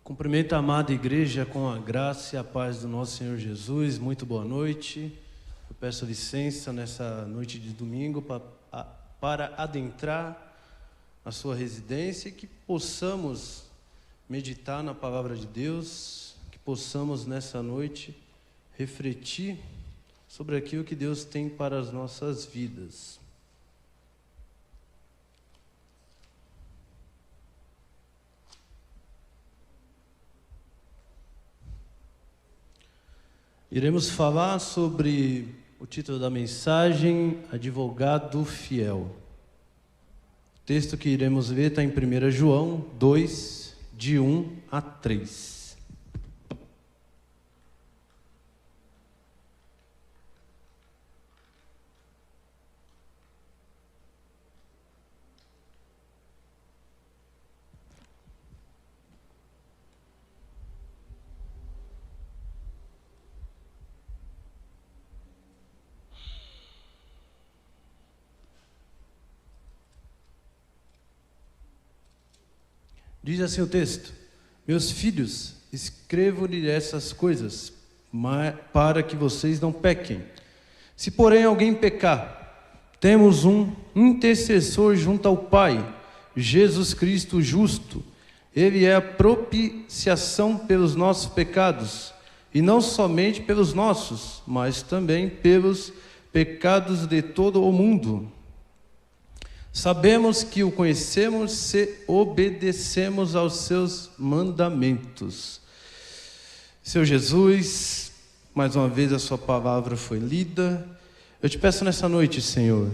Cumprimento a amada igreja com a graça e a paz do nosso Senhor Jesus. Muito boa noite. Eu peço licença nessa noite de domingo para adentrar a sua residência e que possamos meditar na palavra de Deus, que possamos nessa noite refletir sobre aquilo que Deus tem para as nossas vidas. Iremos falar sobre o título da mensagem, Advogado Fiel. O texto que iremos ver está em 1 João 2, de 1 a 3. Diz assim o texto: Meus filhos, escrevo-lhe essas coisas, para que vocês não pequem. Se porém alguém pecar, temos um intercessor junto ao Pai, Jesus Cristo justo. Ele é a propiciação pelos nossos pecados, e não somente pelos nossos, mas também pelos pecados de todo o mundo. Sabemos que o conhecemos se obedecemos aos seus mandamentos. Senhor Jesus, mais uma vez a sua palavra foi lida. Eu te peço nessa noite, Senhor,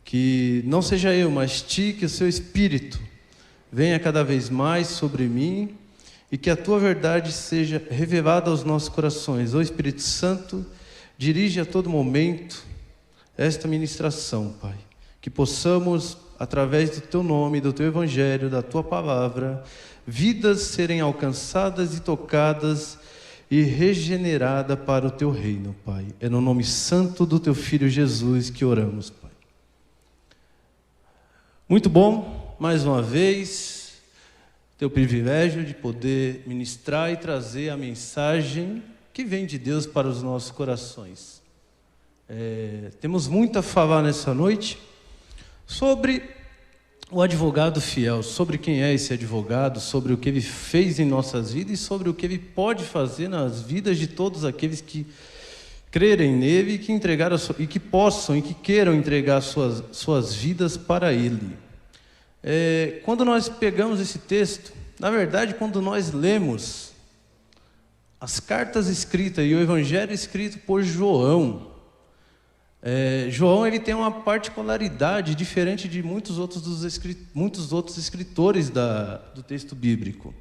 que não seja eu, mas ti, que o seu Espírito venha cada vez mais sobre mim e que a tua verdade seja revelada aos nossos corações. Ó Espírito Santo, dirige a todo momento esta ministração, Pai. Que possamos, através do Teu nome, do Teu Evangelho, da Tua Palavra, vidas serem alcançadas e tocadas e regeneradas para o Teu reino, Pai. É no nome santo do Teu Filho Jesus que oramos, Pai. Muito bom, mais uma vez, ter o privilégio de poder ministrar e trazer a mensagem que vem de Deus para os nossos corações. Temos muito a falar nessa noite sobre o advogado fiel, sobre quem é esse advogado, sobre o que ele fez em nossas vidas e sobre o que ele pode fazer nas vidas de todos aqueles que crerem nele e que entregaram e que possam e que queiram entregar suas vidas para ele. Quando nós pegamos esse texto, na verdade, quando nós lemos as cartas escritas e o evangelho escrito por João, João ele tem uma particularidade diferente de muitos outros escritores do texto bíblico.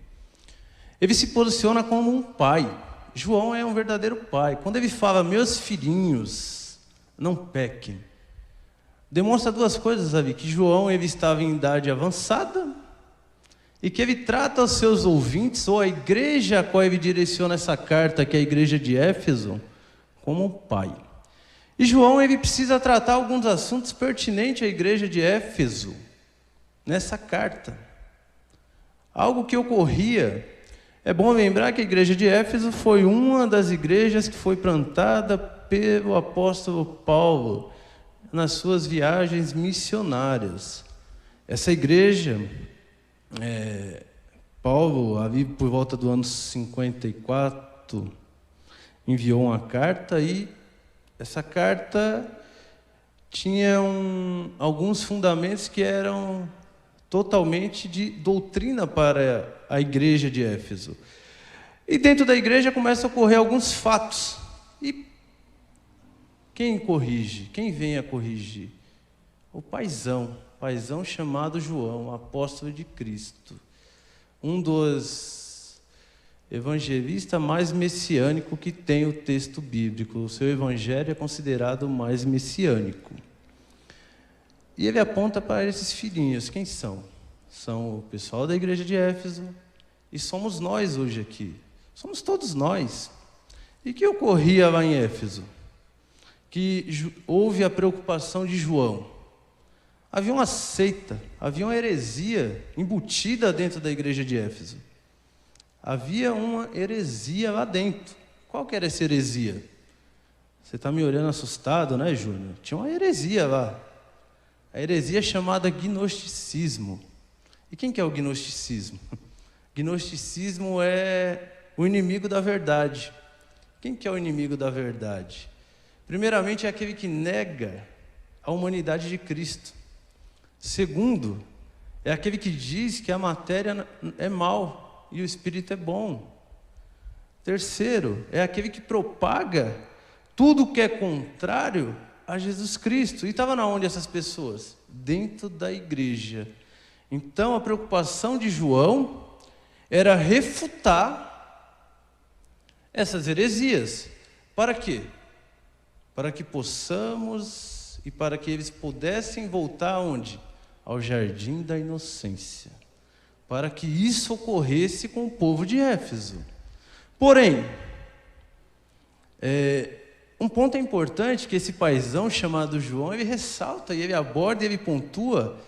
Ele se posiciona como um pai. João é um verdadeiro pai. Quando ele fala, meus filhinhos, não pequem, demonstra duas coisas ali: que João ele estava em idade avançada e que ele trata os seus ouvintes, ou a igreja a qual ele direciona essa carta, que é a igreja de Éfeso, como um pai. E João ele precisa tratar alguns assuntos pertinentes à igreja de Éfeso nessa carta. Algo que ocorria, é bom lembrar que a igreja de Éfeso foi uma das igrejas que foi plantada pelo apóstolo Paulo nas suas viagens missionárias. Essa igreja, Paulo, ali por volta do ano 54, enviou uma carta e essa carta tinha alguns fundamentos que eram totalmente de doutrina para a igreja de Éfeso. E dentro da igreja começam a ocorrer alguns fatos. E quem corrige? Quem vem a corrigir? O paizão chamado João, apóstolo de Cristo. Um dos evangelista mais messiânico que tem o texto bíblico. O seu evangelho é considerado mais messiânico. E ele aponta para esses filhinhos. Quem são? São o pessoal da igreja de Éfeso e somos nós hoje aqui. Somos todos nós. E o que ocorria lá em Éfeso? Que houve a preocupação de João. Havia uma seita, havia uma heresia embutida dentro da igreja de Éfeso. havia uma heresia lá dentro. Qual que era essa heresia? Você está me olhando assustado, né, Júnior? Tinha uma heresia lá. A heresia chamada gnosticismo. E quem que é o gnosticismo? Gnosticismo é o inimigo da verdade. Quem que é o inimigo da verdade? Primeiramente, é aquele que nega a humanidade de Cristo. Segundo, é aquele que diz que a matéria é mal e o espírito é bom. Terceiro, é aquele que propaga tudo que é contrário a Jesus Cristo. E estava na onde essas pessoas? Dentro da igreja. Então a preocupação de João era refutar essas heresias. Para quê? Para que possamos e para que eles pudessem voltar aonde? Ao jardim da inocência. Para que isso ocorresse com o povo de Éfeso. Porém, um ponto importante que esse paizão chamado João, ele ressalta, e ele aborda, e ele pontua,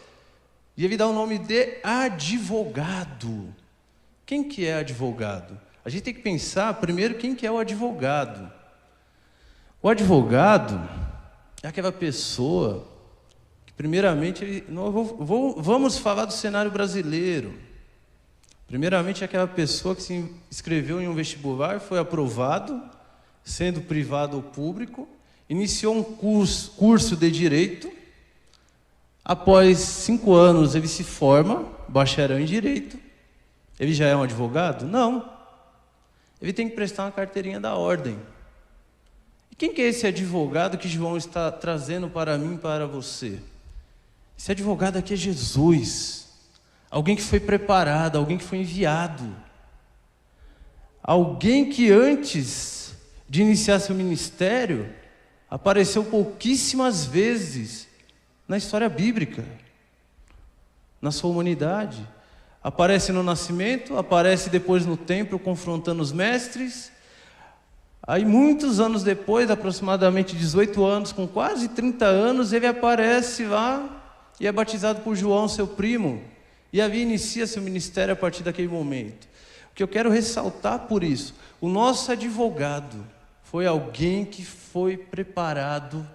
e ele dá o nome de advogado. Quem que é advogado? A gente tem que pensar primeiro quem que é o advogado. O advogado é aquela pessoa que, primeiramente, vamos falar do cenário brasileiro. Primeiramente, é aquela pessoa que se inscreveu em um vestibular, foi aprovado, sendo privado ou público, iniciou um curso de direito. Após 5 anos, ele se forma, bacharel em direito. Ele já é um advogado? Não. Ele tem que prestar uma carteirinha da ordem. E quem que é esse advogado que João está trazendo para mim e para você? Esse advogado aqui é Jesus. Alguém que foi preparado, alguém que foi enviado. Alguém que antes de iniciar seu ministério, apareceu pouquíssimas vezes na história bíblica, na sua humanidade. Aparece no nascimento, aparece depois no templo, confrontando os mestres. Aí muitos anos depois, aproximadamente 18 anos, com quase 30 anos, ele aparece lá e é batizado por João, seu primo. E ali inicia seu ministério a partir daquele momento. O que eu quero ressaltar por isso, o nosso advogado foi alguém que foi preparado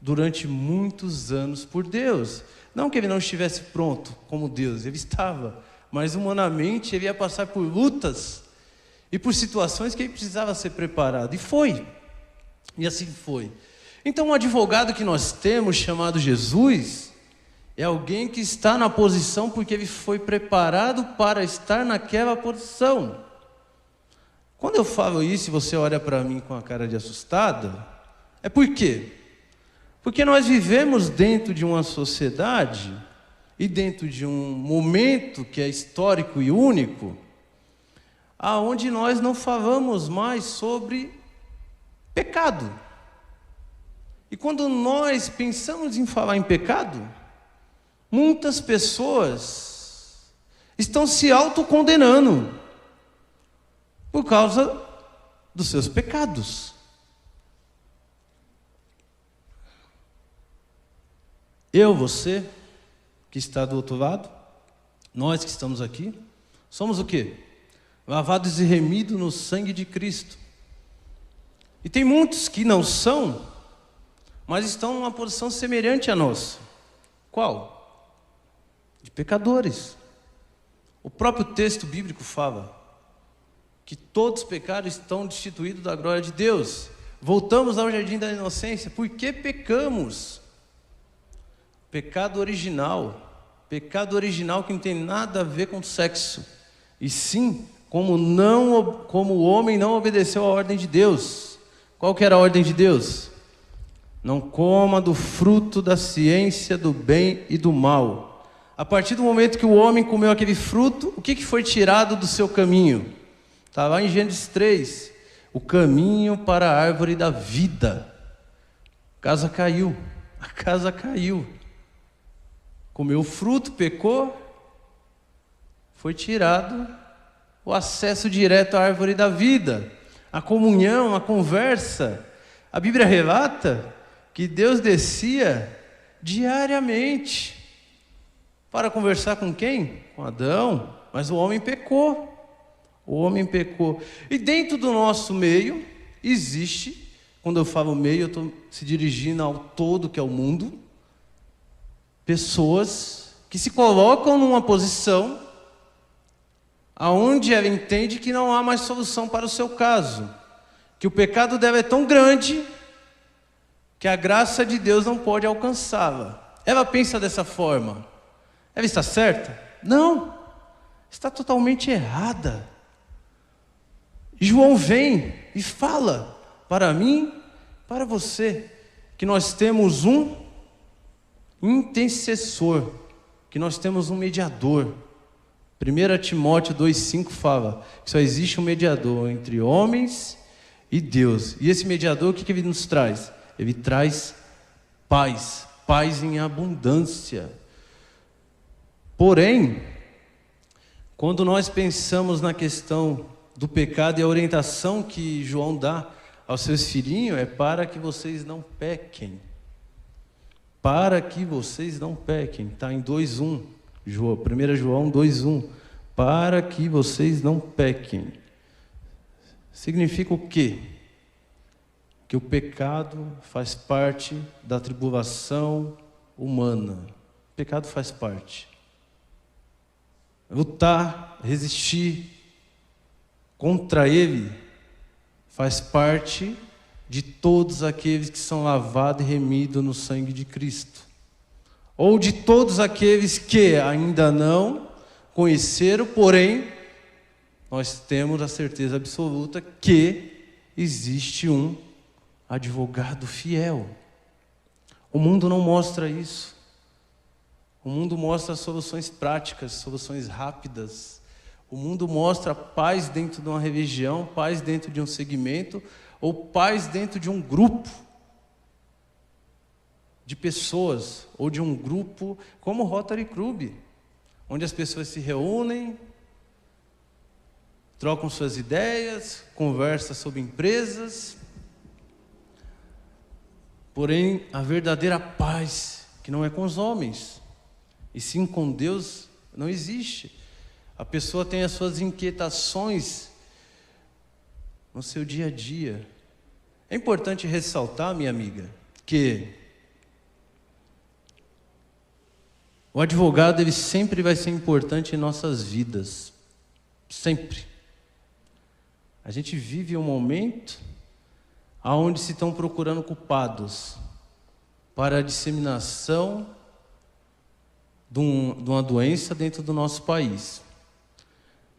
durante muitos anos por Deus. Não que ele não estivesse pronto como Deus, ele estava, mas humanamente ele ia passar por lutas e por situações que ele precisava ser preparado, e foi, e assim foi. Então o advogado que nós temos, chamado Jesus, é alguém que está na posição porque ele foi preparado para estar naquela posição. Quando eu falo isso e você olha para mim com a cara de assustada, é por quê? Porque nós vivemos dentro de uma sociedade e dentro de um momento que é histórico e único, aonde nós não falamos mais sobre pecado. E quando nós pensamos em falar em pecado, muitas pessoas estão se autocondenando por causa dos seus pecados. Eu, você, que está do outro lado, nós que estamos aqui, somos o quê? Lavados e remidos no sangue de Cristo. E tem muitos que não são, mas estão numa posição semelhante à nossa. Qual? De pecadores. O próprio texto bíblico fala que todos os pecados estão destituídos da glória de Deus. Voltamos ao jardim da inocência. Por que pecamos? Pecado original que não tem nada a ver com sexo, e sim como o homem não obedeceu à ordem de Deus. Qual que era a ordem de Deus? Não coma do fruto da ciência do bem e do mal. A partir do momento que o homem comeu aquele fruto, o que foi tirado do seu caminho? Está lá em Gênesis 3, o caminho para a árvore da vida. A casa caiu. Comeu o fruto, pecou, foi tirado o acesso direto à árvore da vida, a comunhão, a conversa. A Bíblia relata que Deus descia diariamente para conversar com quem? Com Adão, mas o homem pecou. O homem pecou. E dentro do nosso meio existe, quando eu falo meio, eu estou se dirigindo ao todo, que é o mundo, pessoas que se colocam numa posição aonde ela entende que não há mais solução para o seu caso, que o pecado dela é tão grande que a graça de Deus não pode alcançá-la. Ela pensa dessa forma. Ela está certa? Não, está totalmente errada. João vem e fala para mim, para você, que nós temos um intercessor, que nós temos um mediador. 1 Timóteo 2,5 fala que só existe um mediador entre homens e Deus. E esse mediador, o que ele nos traz? Ele traz paz, paz em abundância. Porém, quando nós pensamos na questão do pecado e a orientação que João dá aos seus filhinhos, é para que vocês não pequem. Para que vocês não pequem. Está em 2,1. 1 João 2,1. Para que vocês não pequem. Significa o quê? Que o pecado faz parte da tribulação humana. O pecado faz parte. Lutar, resistir contra ele faz parte de todos aqueles que são lavados e remidos no sangue de Cristo. Ou de todos aqueles que ainda não conheceram, porém, nós temos a certeza absoluta que existe um advogado fiel. O mundo não mostra isso. O mundo mostra soluções práticas, soluções rápidas. O mundo mostra paz dentro de uma religião, paz dentro de um segmento, ou paz dentro de um grupo de pessoas, ou de um grupo como o Rotary Club, onde as pessoas se reúnem, trocam suas ideias, conversam sobre empresas. Porém, a verdadeira paz, que não é com os homens, e sim com Deus, não existe. A pessoa tem as suas inquietações no seu dia a dia. É importante ressaltar, minha amiga, que o advogado, ele sempre vai ser importante em nossas vidas. Sempre. A gente vive um momento onde se estão procurando culpados para a disseminação de uma doença dentro do nosso país.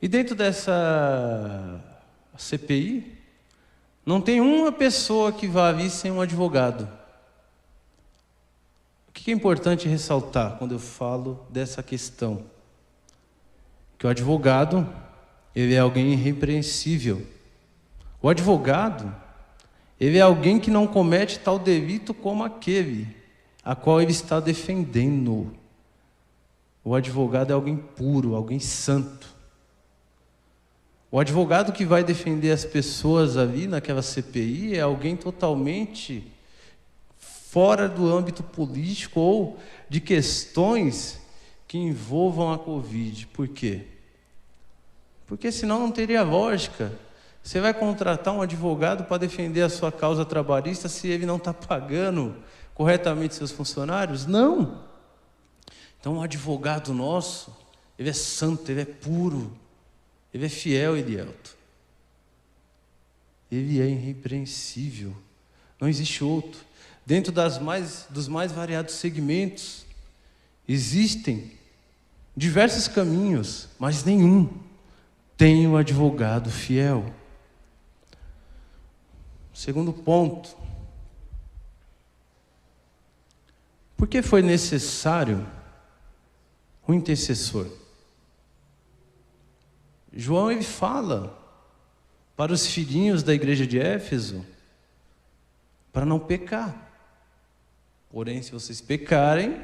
E dentro dessa CPI, não tem uma pessoa que vá ali sem um advogado. O que é importante ressaltar quando eu falo dessa questão? Que o advogado, ele é alguém irrepreensível. O advogado, ele é alguém que não comete tal delito como aquele a qual ele está defendendo. O advogado é alguém puro, alguém santo. O advogado que vai defender as pessoas ali naquela CPI é alguém totalmente fora do âmbito político ou de questões que envolvam a Covid. Por quê? Porque senão não teria lógica. Você vai contratar um advogado para defender a sua causa trabalhista se ele não está pagando corretamente seus funcionários? Não. Então o advogado nosso, ele é santo, ele é puro, ele é fiel, Elielto. Ele é irrepreensível. Não existe outro. Dentro dos mais variados segmentos, existem diversos caminhos, mas nenhum tem um advogado fiel. Segundo ponto. Por que foi necessário um intercessor? João, ele fala para os filhinhos da igreja de Éfeso para não pecar. Porém, se vocês pecarem,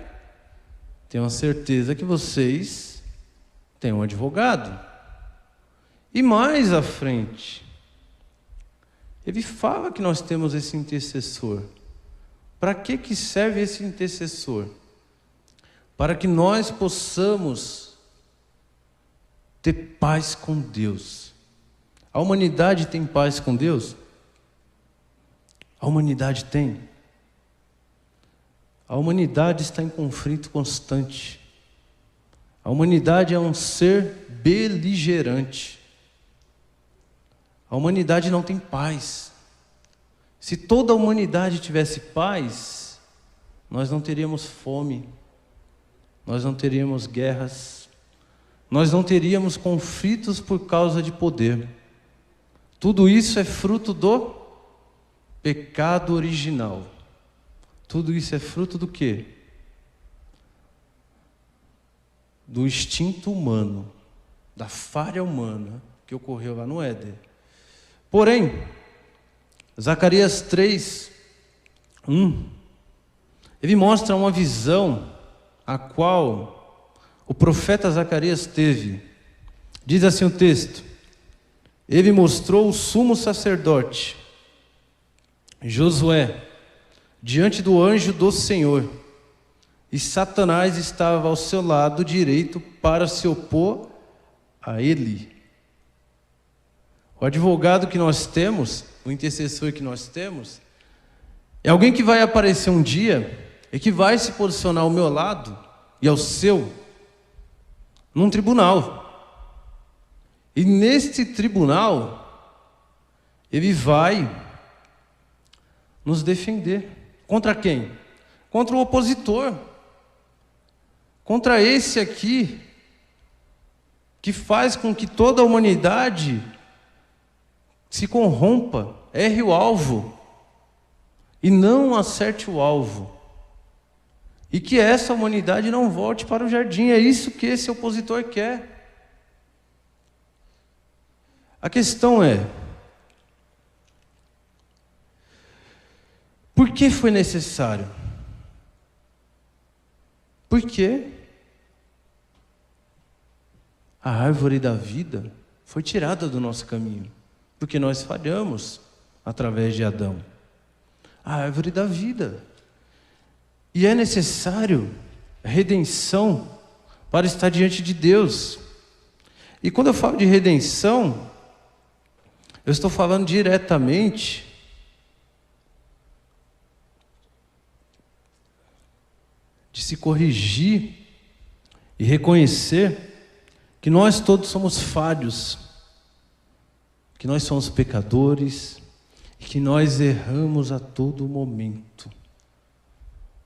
tenham certeza que vocês têm um advogado. E mais à frente, ele fala que nós temos esse intercessor. Para que serve esse intercessor? Para que nós possamos ter paz com Deus. A humanidade tem paz com Deus? A humanidade tem. A humanidade está em conflito constante. A humanidade é um ser beligerante. A humanidade não tem paz. Se toda a humanidade tivesse paz, nós não teríamos fome, nós não teríamos guerras, nós não teríamos conflitos por causa de poder. Tudo isso é fruto do pecado original. Tudo isso é fruto do quê? Do instinto humano, da falha humana que ocorreu lá no Éden. Porém, Zacarias 3:1, ele mostra uma visão a qual o profeta Zacarias teve. Diz assim o texto: ele mostrou o sumo sacerdote, Josué, diante do anjo do Senhor, e Satanás estava ao seu lado direito para se opor a ele. O advogado que nós temos, o intercessor que nós temos, é alguém que vai aparecer um dia e que vai se posicionar ao meu lado e ao seu, num tribunal. E neste tribunal, ele vai nos defender. Contra quem? Contra o opositor. Contra esse aqui, que faz com que toda a humanidade se corrompa, erre o alvo e não acerte o alvo, e que essa humanidade não volte para o jardim. É isso que esse opositor quer. A questão é: por que foi necessário? Porque a árvore da vida foi tirada do nosso caminho, porque nós falhamos através de Adão. A árvore da vida. E é necessário redenção para estar diante de Deus. E quando eu falo de redenção, eu estou falando diretamente de se corrigir e reconhecer que nós todos somos falhos, que nós somos pecadores e que nós erramos a todo momento.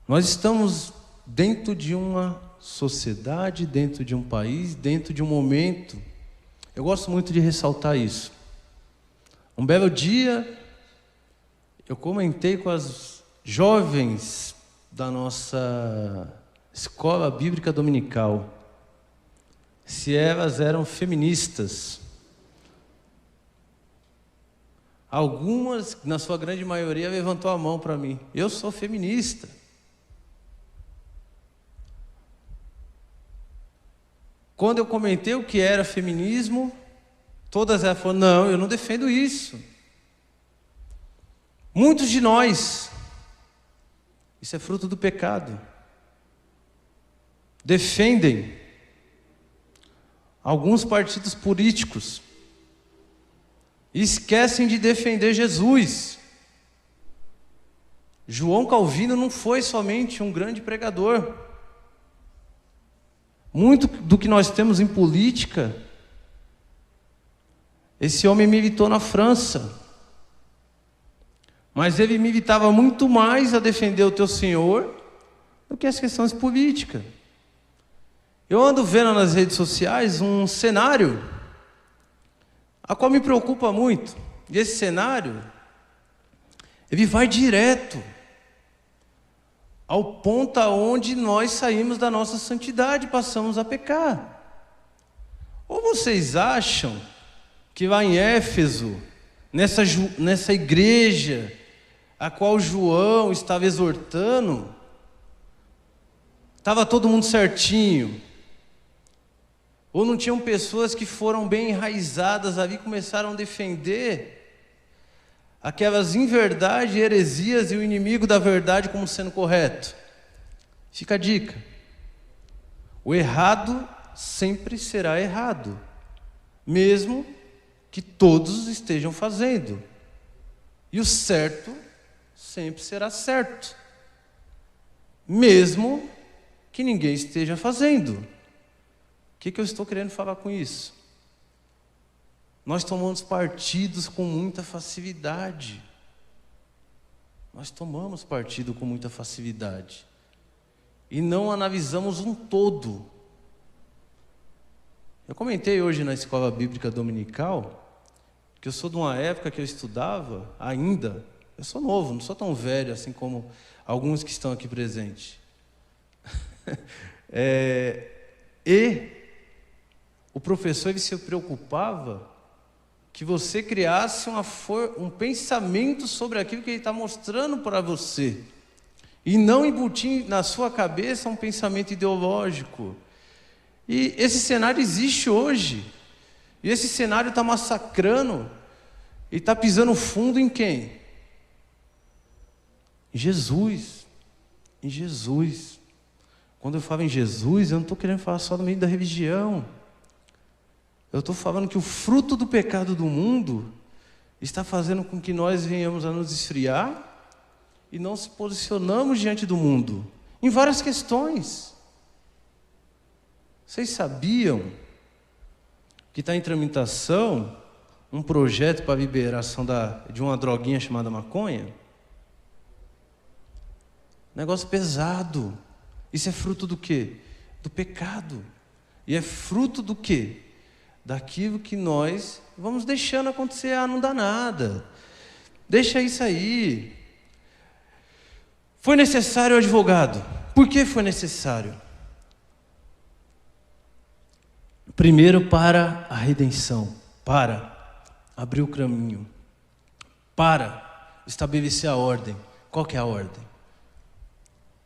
Nós estamos dentro de uma sociedade, dentro de um país, dentro de um momento. Eu gosto muito de ressaltar isso. Um belo dia, eu comentei com as jovens da nossa escola bíblica dominical se elas eram feministas. Algumas, na sua grande maioria, levantou a mão para mim. Eu sou feminista. Quando eu comentei o que era feminismo, todas elas falaram: não, eu não defendo isso. Muitos de nós, isso é fruto do pecado, defendem alguns partidos políticos e esquecem de defender Jesus. João Calvino não foi somente um grande pregador. Muito do que nós temos em política, esse homem militou na França, mas ele militava muito mais a defender o teu Senhor do que as questões políticas. Eu ando vendo nas redes sociais um cenário a qual me preocupa muito. E esse cenário, ele vai direto ao ponto aonde nós saímos da nossa santidade e passamos a pecar. Ou vocês acham que lá em Éfeso, nessa igreja a qual João estava exortando, estava todo mundo certinho? Ou não tinham pessoas que foram bem enraizadas ali e começaram a defender aquelas inverdades, heresias e o inimigo da verdade como sendo correto? Fica a dica: o errado sempre será errado, mesmo que todos estejam fazendo. E o certo sempre será certo, mesmo que ninguém esteja fazendo. O que eu estou querendo falar com isso? Nós tomamos partidos com muita facilidade. Nós tomamos partido com muita facilidade. E não analisamos um todo. Eu comentei hoje na escola bíblica dominical que eu sou de uma época que eu estudava ainda. Eu sou novo, não sou tão velho assim como alguns que estão aqui presentes. E o professor ele se preocupava que você criasse um pensamento sobre aquilo que ele está mostrando para você. E não embutir na sua cabeça um pensamento ideológico. E esse cenário existe hoje. E esse cenário está massacrando e está pisando fundo em quem? Em Jesus. Em Jesus. Quando eu falo em Jesus, eu não estou querendo falar só do meio da religião. Eu estou falando que o fruto do pecado do mundo está fazendo com que nós venhamos a nos esfriar e não se posicionamos diante do mundo, em várias questões. Vocês sabiam que está em tramitação um projeto para a liberação de uma droguinha chamada maconha? Negócio pesado. Isso é fruto do quê? Do pecado. E é fruto do quê? Daquilo que nós vamos deixando acontecer. Ah, não dá nada. Deixa isso aí. Foi necessário o advogado. Por que foi necessário? Primeiro, para a redenção, para abrir o caminho, para estabelecer a ordem. Qual que é a ordem?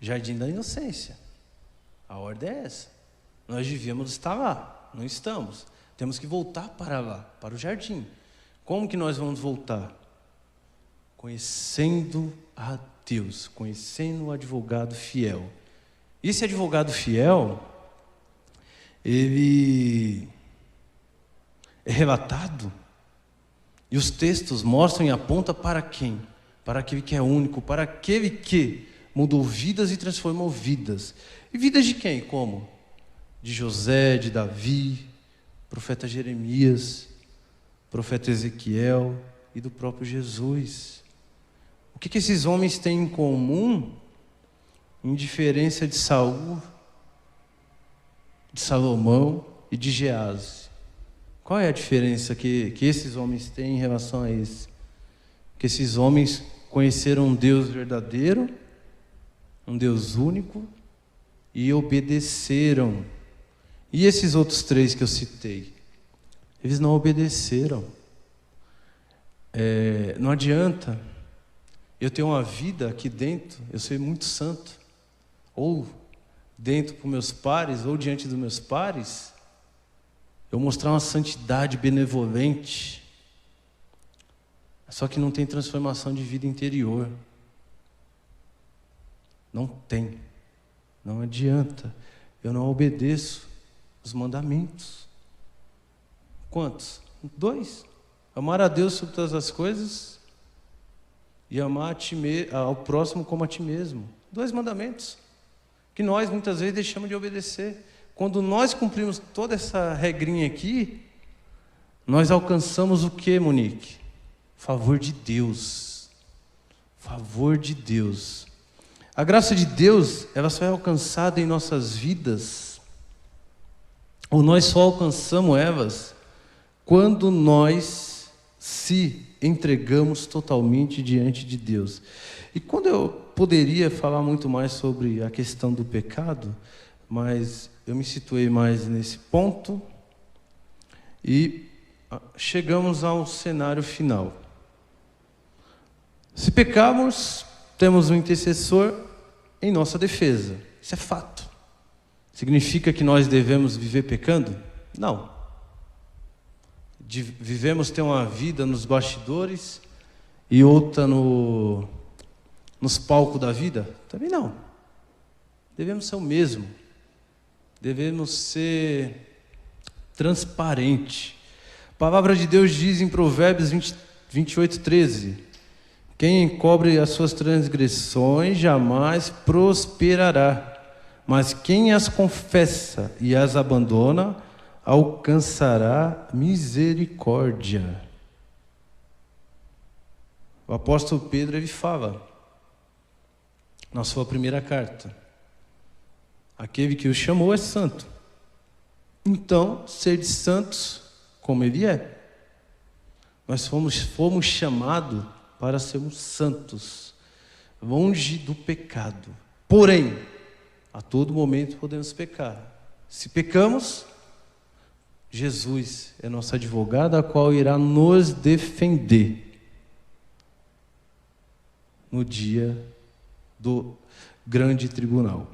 Jardim da Inocência. A ordem é essa. Nós devíamos estar lá, não estamos. Temos que voltar para lá, para o jardim. Como que nós vamos voltar? Conhecendo a Deus, conhecendo o advogado fiel. Esse advogado fiel, ele é relatado, e os textos mostram e apontam para quem? Para aquele que é único, para aquele que mudou vidas e transformou vidas. E vidas de quem? Como? De José, de Davi, profeta Jeremias, profeta Ezequiel e do próprio Jesus. O que esses homens têm em comum? Em diferença de Saul, de Salomão e de Geazi. Qual é a diferença que esses homens têm em relação a esse? Que esses homens conheceram um Deus verdadeiro, um Deus único, e obedeceram. E esses outros três que eu citei? Eles não obedeceram. Não adianta eu ter uma vida aqui dentro, eu ser muito santo, ou dentro para meus pares, ou diante dos meus pares, eu mostrar uma santidade benevolente, só que não tem transformação de vida interior. Não tem. Não adianta. Eu não obedeço os mandamentos. Quantos? 2. Amar a Deus sobre todas as coisas e amar ao próximo como a ti mesmo. 2 mandamentos que nós muitas vezes deixamos de obedecer. Quando nós cumprimos toda essa regrinha aqui, nós alcançamos o que, Monique? Favor de Deus. Favor de Deus. A graça de Deus, ela só é alcançada em nossas vidas, ou nós só alcançamos elas quando nós se entregamos totalmente diante de Deus. E quando eu poderia falar muito mais sobre a questão do pecado, mas eu me situei mais nesse ponto e chegamos ao cenário final. Se pecarmos, temos um intercessor em nossa defesa. Isso é fato. Significa que nós devemos viver pecando? Não. Vivemos ter uma vida nos bastidores e outra nos palcos da vida? Também não. Devemos ser o mesmo. Devemos ser transparentes. A palavra de Deus diz em Provérbios 28:13: quem encobre as suas transgressões jamais prosperará, mas quem as confessa e as abandona alcançará misericórdia. O apóstolo Pedro, ele fala na sua primeira carta: aquele que o chamou é santo, então sede santos como ele é. Nós fomos chamados para sermos santos, longe do pecado. Porém, a todo momento podemos pecar. Se pecamos, Jesus é nosso advogado, a qual irá nos defender no dia do grande tribunal.